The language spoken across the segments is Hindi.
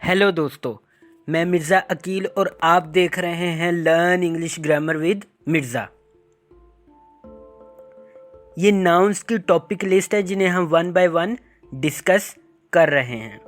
हेलो दोस्तों, मैं मिर्ज़ा अकील और आप देख रहे हैं learn English grammar with Mirza. ये नाउन्स की टॉपिक लिस्ट है जिन्हें हम वन बाय वन डिस्कस कर रहे हैं।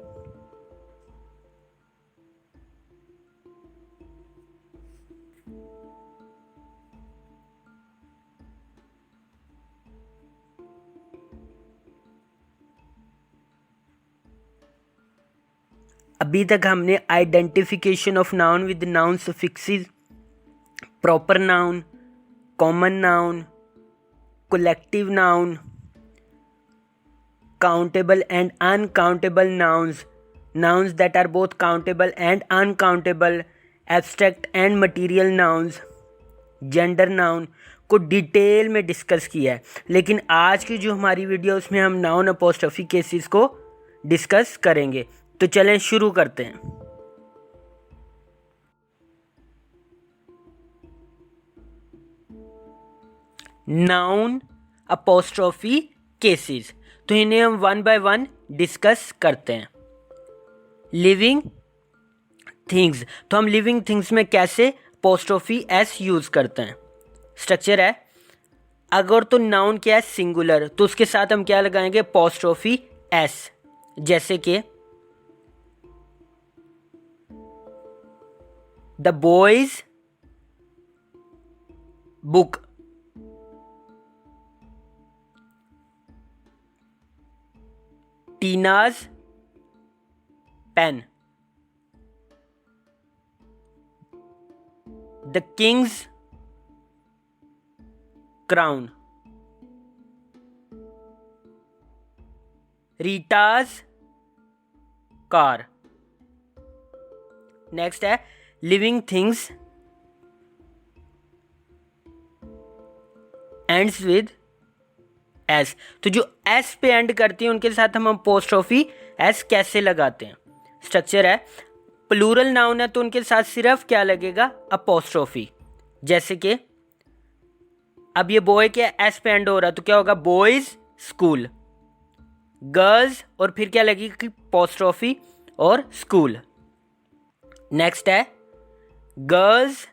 अभी तक हमने identification of noun with noun suffixes, proper noun, common noun, collective noun, countable and uncountable nouns, nouns that are both countable and uncountable, abstract and material nouns, gender noun को डिटेल में डिस्कस किया है। लेकिन आज की जो हमारी वीडियो उसमें हम नाउन अपोस्ट्रोफी केसेस को डिस्कस करेंगे। तो चलें शुरू करते हैं। नाउन अपोस्ट्रोफी केसेस, तो इन्हें हम वन बाय वन डिस्कस करते हैं। लिविंग थिंग्स, तो हम लिविंग थिंग्स में कैसे अपोस्ट्रोफी एस यूज करते हैं। स्ट्रक्चर है, अगर तो नाउन क्या है सिंगुलर, तो उसके साथ हम क्या लगाएंगे अपोस्ट्रोफी एस, जैसे कि the boy's book, Tina's pen, the king's crown, Rita's car. Next है living things ends with S, तो जो एस पे एंड करती है उनके साथ हम अपोस्ट्रोफी एस कैसे लगाते हैं। स्ट्रक्चर है, प्लूरल नाउन है तो उनके साथ सिर्फ क्या लगेगा अपोस्ट्रोफी, जैसे कि अब ये बॉय के एस पे एंड हो रहा है तो क्या होगा बॉयज स्कूल, गर्ल्स और फिर क्या लगेगी अपोस्ट्रोफी और स्कूल। नेक्स्ट है गर्ल्स,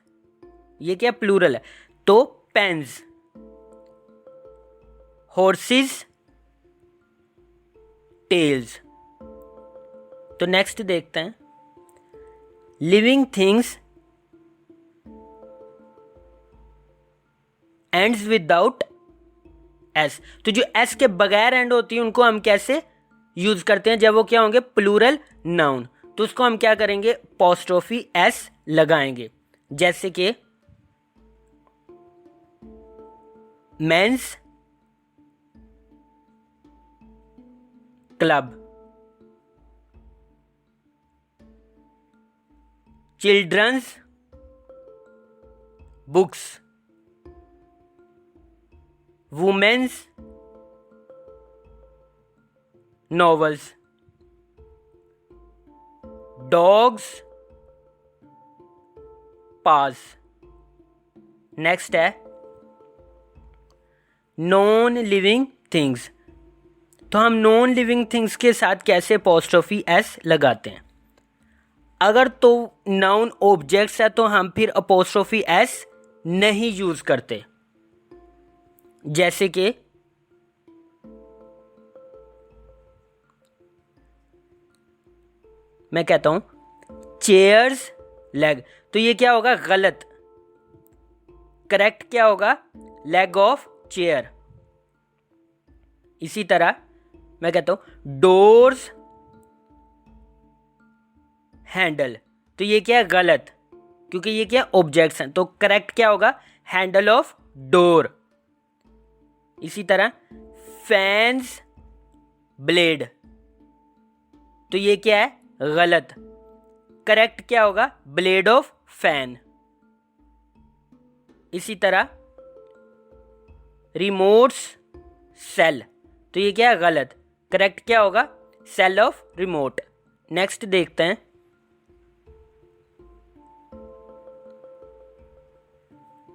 ये क्या प्लूरल है तो पेन्स, हॉर्सेस टेल्स। तो नेक्स्ट देखते हैं living things ends without S, तो जो एस के बगैर एंड होती है उनको हम कैसे यूज करते हैं जब वो क्या होंगे प्लूरल नाउन, तो उसको हम क्या करेंगे अपोस्ट्रोफी एस लगाएंगे, जैसे कि men's club, children's books, women's novels, dog's pass. Next है नॉन लिविंग थिंग्स, तो हम नॉन लिविंग थिंग्स के साथ कैसे अपोस्ट्रोफी एस लगाते हैं। अगर तो नाउन ऑब्जेक्ट्स है तो हम फिर अपोस्ट्रोफी एस नहीं यूज करते, जैसे कि मैं कहता हूं चेयर्स लेग, तो ये क्या होगा गलत, करेक्ट क्या होगा लेग ऑफ चेयर। इसी तरह मैं कहता हूं डोर्स हैंडल, तो ये क्या है गलत, क्योंकि ये क्या ऑब्जेक्ट्स हैं, तो करेक्ट क्या होगा हैंडल ऑफ डोर। इसी तरह फैंस ब्लेड, तो ये क्या है गलत, करेक्ट क्या होगा ब्लेड ऑफ फैन। इसी तरह रिमोट्स सेल, तो ये क्या है गलत, करेक्ट क्या होगा सेल ऑफ रिमोट। नेक्स्ट देखते हैं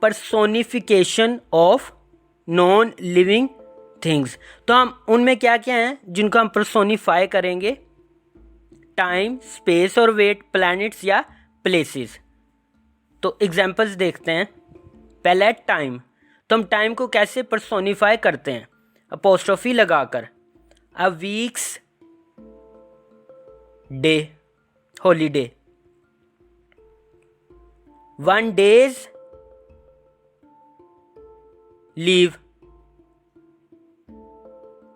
personification of non living things, तो हम उनमें क्या क्या हैं जिनको हम पर्सोनिफाई करेंगे। टाइम, स्पेस और वेट, प्लैनेट्स या प्लेसेस। तो एग्जांपल्स देखते हैं। पहला है टाइम। तो हम टाइम को कैसे पर्सोनिफाई करते हैं? अपोस्ट्रोफी लगाकर। A week's day, holiday. 1 days leave.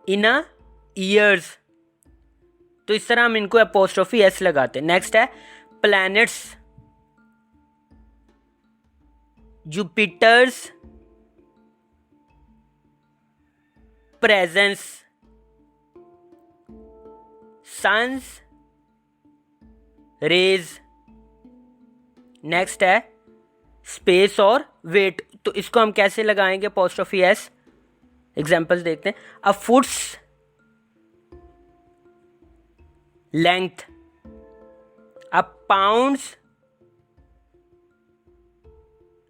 In a years. तो इस तरह हम इनको अपोस्ट्रोफी एस लगाते हैं। नेक्स्ट है planets. Jupiter's presence, sun's rays. Next है स्पेस और वेट। तो इसको हम कैसे लगाएंगे अपोस्ट्रोफी एस? एग्जाम्पल्स देखते हैं। A foot's length, a pound's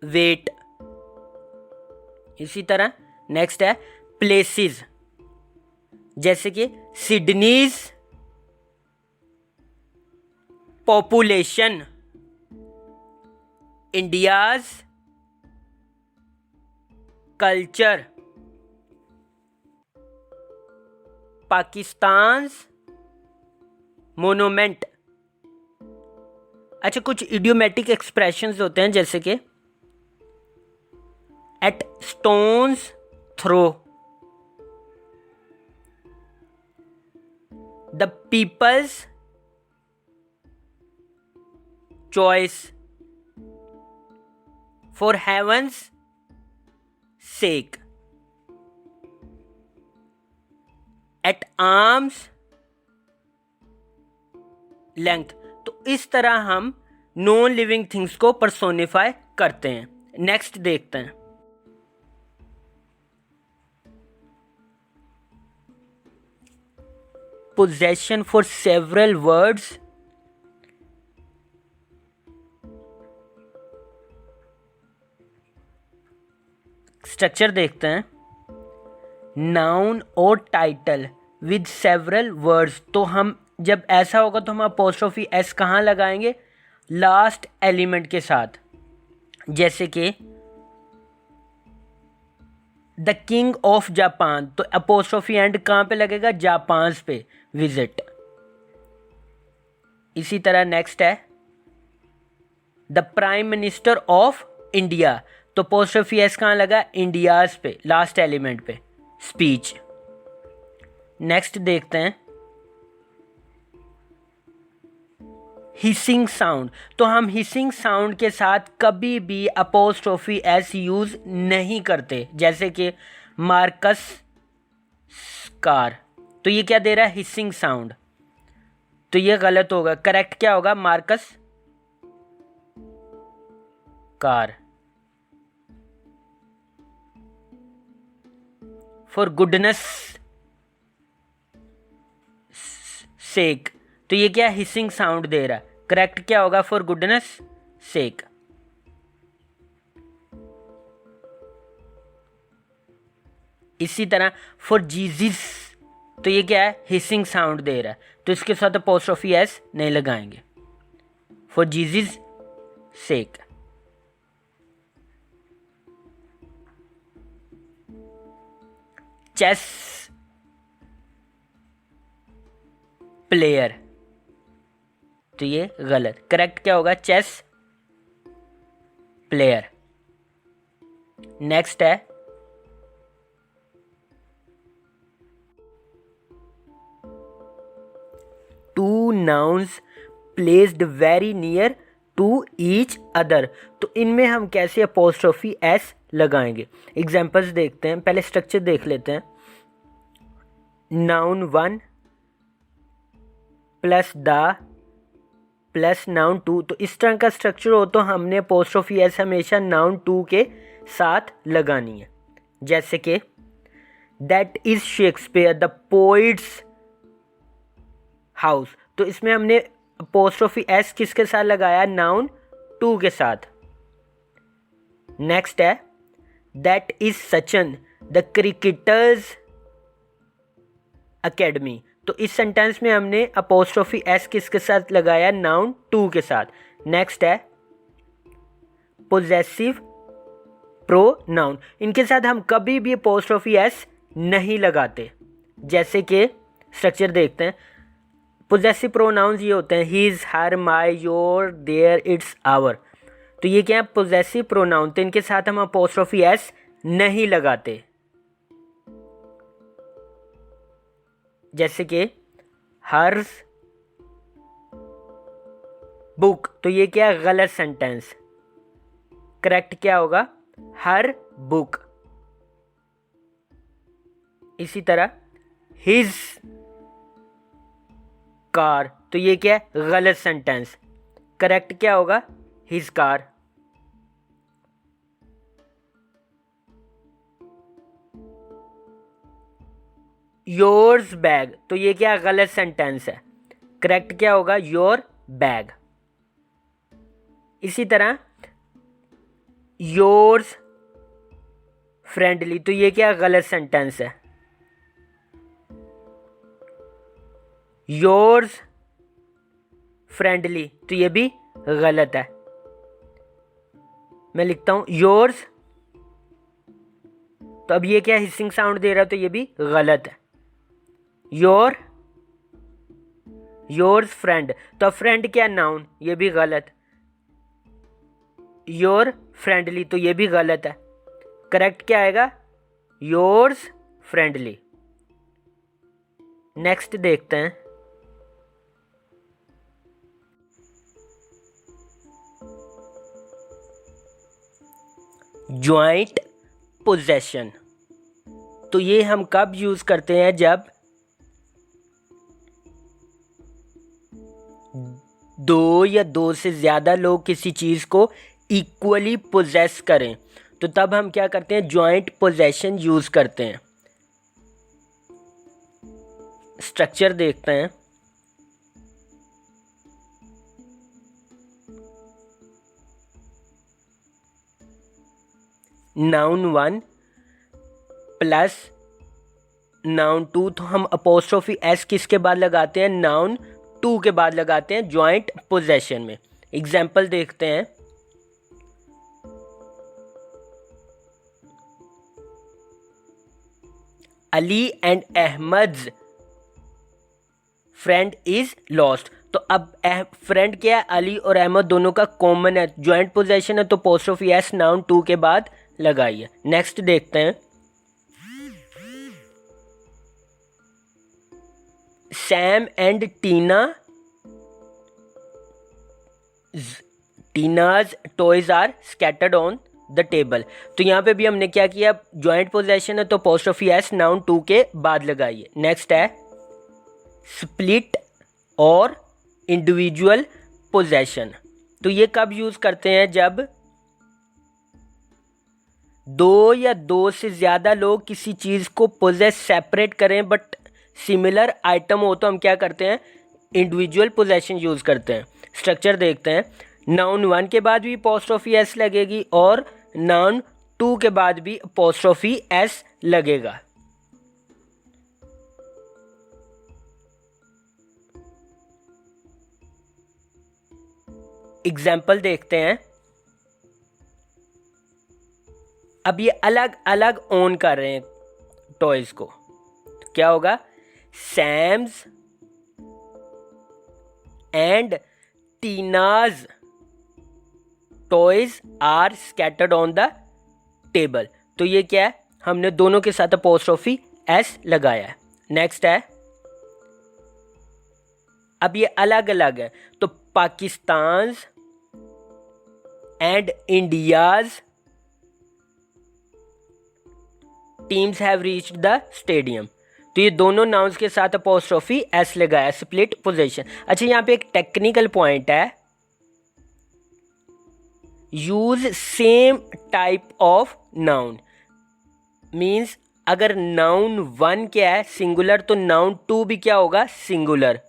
weight. इसी तरह नेक्स्ट है प्लेसेस, जैसे कि Sydney's population, India's culture, Pakistan monument. अच्छा, कुछ इडियोमेटिक एक्सप्रेशंस होते हैं, जैसे कि at stone's throw, the people's choice, for heaven's sake, at arm's length. तो इस तरह हम नॉन लिविंग थिंग्स को पर्सोनिफाई करते हैं। नेक्स्ट देखते हैं। Possession for several words. Structure देखते हैं। नाउन और टाइटल विद सेवरल वर्ड्स। तो हम जब ऐसा होगा तो हम अपोस्ट्रोफी एस कहाँ लगाएंगे? लास्ट एलिमेंट के साथ। जैसे कि द किंग ऑफ जापान, तो अपोस्ट्रोफी एंड कहाँ पे लगेगा? जापान पे, विजिट। इसी तरह नेक्स्ट है the prime minister of India, तो अपोस्ट्रोफी एस कहाँ लगा? इंडियाज पे, लास्ट एलिमेंट पे, स्पीच। नेक्स्ट देखते हैं हिसिंग साउंड। तो हम हिसिंग साउंड के साथ कभी भी अपोस्ट्रोफी एस यूज नहीं करते, जैसे कि मार्कस कार। तो ये क्या दे रहा है? Hissing sound. तो ये गलत होगा। करेक्ट क्या होगा? Marcus car. फॉर गुडनेस सेक, तो ये क्या हिसिंग साउंड दे रहा है? करेक्ट क्या होगा? फॉर गुडनेस सेक। इसी तरह फॉर जीसस, तो ये क्या है? हिसिंग साउंड दे रहा है, तो इसके साथ अपोस्ट्रोफी एस नहीं लगाएंगे। For Jesus sake. Chess player, तो ये गलत। करेक्ट क्या होगा? Chess player. नेक्स्ट है two nouns placed very near to each other. तो इनमें हम कैसे अपोस्ट्रोफी एस लगाएंगे? एग्जाम्पल्स देखते हैं। पहले स्ट्रक्चर देख लेते हैं। Noun 1 plus the plus noun 2। तो इस तरह का स्ट्रक्चर हो तो हमने अपोस्ट्रोफी एस हमेशा नाउन 2 के साथ लगानी है। जैसे कि that is Shakespeare the poets house. तो इसमें हमने अपोस्ट्रोफी एस किसके साथ लगाया? नाउन 2 के साथ। नेक्स्ट है that is Sachin the cricketers academy. तो इस सेंटेंस में हमने अपोस्ट्रोफी एस किसके साथ लगाया, नाउन टू के साथ। नेक्स्ट है पोजेसिव प्रोनाउन, इनके साथ हम कभी भी अपोस्ट्रोफी एस नहीं लगाते। जैसे कि स्ट्रक्चर देखते हैं, पोजेसिव प्रोनाउंस ये होते हैं his, her, my, your, their, its, our. तो ये क्या है, पोजेसिव प्रोनाउन, तो इनके साथ हम अपोस्ट्रोफी एस नहीं लगाते। जैसे कि हर्स बुक, तो ये क्या है, गलत सेंटेंस। करेक्ट क्या होगा, हर बुक। इसी तरह हिज कार, तो ये क्या है, गलत सेंटेंस। करेक्ट क्या होगा, हिज कार। योर्स बैग, तो ये क्या गलत सेंटेंस है। करेक्ट क्या होगा, योर बैग। इसी तरह योर्स फ्रेंडली, तो ये क्या गलत सेंटेंस है। योर्स फ्रेंडली, तो ये भी गलत है। मैं लिखता हूं योर्स, तो अब ये क्या हिसिंग साउंड दे रहा है, तो ये भी गलत है। योर्स फ्रेंड, तो फ्रेंड क्या नाउन, ये भी गलत। योर फ्रेंडली, तो ये भी गलत है। करेक्ट क्या आएगा, योर्स फ्रेंडली। नेक्स्ट देखते हैं, ज्वाइंट पोजेशन। तो ये हम कब यूज करते हैं, जब दो या दो से ज्यादा लोग किसी चीज को इक्वली पोजेस करें, तो तब हम क्या करते हैं, ज्वाइंट पोजेशन यूज करते हैं। स्ट्रक्चर देखते हैं, noun one plus noun two, तो हम अपोस्ट्रोफी एस किसके बाद लगाते हैं, नाउन टू के बाद लगाते हैं ज्वाइंट पोजेशन में। एग्जाम्पल देखते हैं, Ali and Ahmed friend is lost. तो अब फ्रेंड क्या है, अली और अहमद दोनों का कॉमन है, ज्वाइंट पोजेशन है, तो अपोस्ट्रोफी एस नाउन टू के बाद लगाइए। नेक्स्ट देखते हैं, Sam and Tina's toys are scattered on the table. तो यहाँ पे भी हमने क्या किया, ज्वाइंट पोजेशन है, तो अपोस्ट्रोफी एस नाउन टू के बाद लगाइए। नेक्स्ट है स्प्लिट और इंडिविजुअल पोजेशन। तो ये कब यूज करते हैं, जब दो या दो से ज्यादा लोग किसी चीज को पोजेस सेपरेट करें बट सिमिलर आइटम हो, तो हम क्या करते हैं, इंडिविजुअल पोजेशन यूज करते हैं। स्ट्रक्चर देखते हैं, नाउन वन के बाद भी अपोस्ट्रोफी एस लगेगी और नाउन टू के बाद भी अपोस्ट्रोफी एस लगेगा। एग्जाम्पल देखते हैं, अब ये अलग अलग ओन कर रहे हैं टॉयज को, तो क्या होगा, Sam's and Tina's toys are scattered on the table. तो ये क्या है, हमने दोनों के साथ अपोस्ट्रोफी एस लगाया है। नेक्स्ट है, अब ये अलग अलग है, तो Pakistan and India's teams have reached the stadium. तो ये दोनों नाउन्स के साथ अपोस्ट्रोफी एस लगाया, स्प्लिट पोजीशन। अच्छा, यहाँ पे एक टेक्निकल पॉइंट है, use same type of noun. Means अगर नाउन वन क्या है, सिंगुलर, तो नाउन टू भी क्या होगा, सिंगुलर।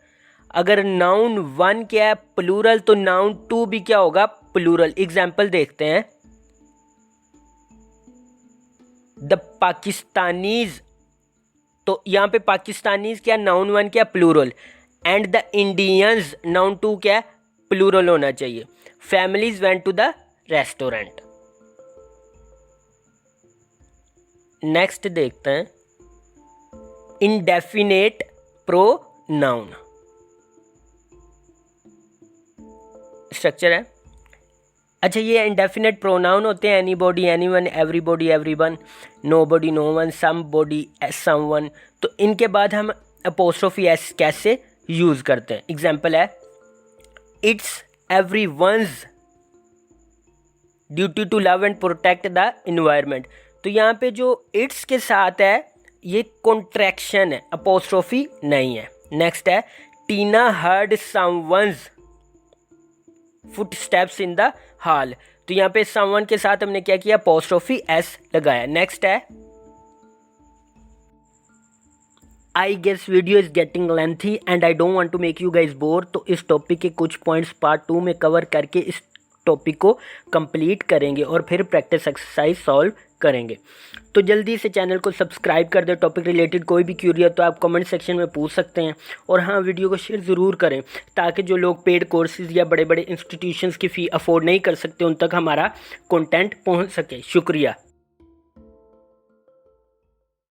अगर नाउन वन क्या है, प्लूरल, तो नाउन टू भी क्या होगा, प्लूरल। एग्जाम्पल देखते हैं, द पाकिस्तानीज तो यहाँ पे पाकिस्तानीज क्या नाउन 1 क्या plural, and the Indians noun 2 क्या प्लूरल होना चाहिए। Families went to the restaurant. Next देखते हैं इंडेफिनेट प्रोनाउन। स्ट्रक्चर है, अच्छा ये इंडेफिनेट प्रोनाउन होते हैं anybody, anyone, everybody, everyone, nobody, no one, somebody, someone. तो इनके बाद हम अपोस्ट्रोफी एस कैसे यूज करते हैं। एग्जाम्पल है it's everyone's duty to love and protect the environment. तो यहाँ पे जो इट्स के साथ है ये कॉन्ट्रैक्शन है, अपोस्ट्रोफी नहीं है। नेक्स्ट है Tina heard someone's footsteps in the hall. तो यहाँ पे समवन के साथ हमने क्या किया, अपोस्ट्रोफी एस लगाया। नेक्स्ट है I guess video is getting lengthy and I don't want to make you guys bore. तो इस टॉपिक के कुछ पॉइंट्स पार्ट 2 में कवर करके इस टॉपिक को कंप्लीट करेंगे और फिर प्रैक्टिस एक्सरसाइज सॉल्व करेंगे। तो जल्दी से चैनल को सब्सक्राइब कर दे। टॉपिक रिलेटेड कोई भी क्यूरी है तो आप कमेंट सेक्शन में पूछ सकते हैं। और हाँ, वीडियो को शेयर ज़रूर करें ताकि जो लोग पेड कोर्सेज या बड़े बड़े इंस्टीट्यूशंस की फ़ी अफोर्ड नहीं कर सकते उन तक हमारा कंटेंट पहुंच सके। शुक्रिया।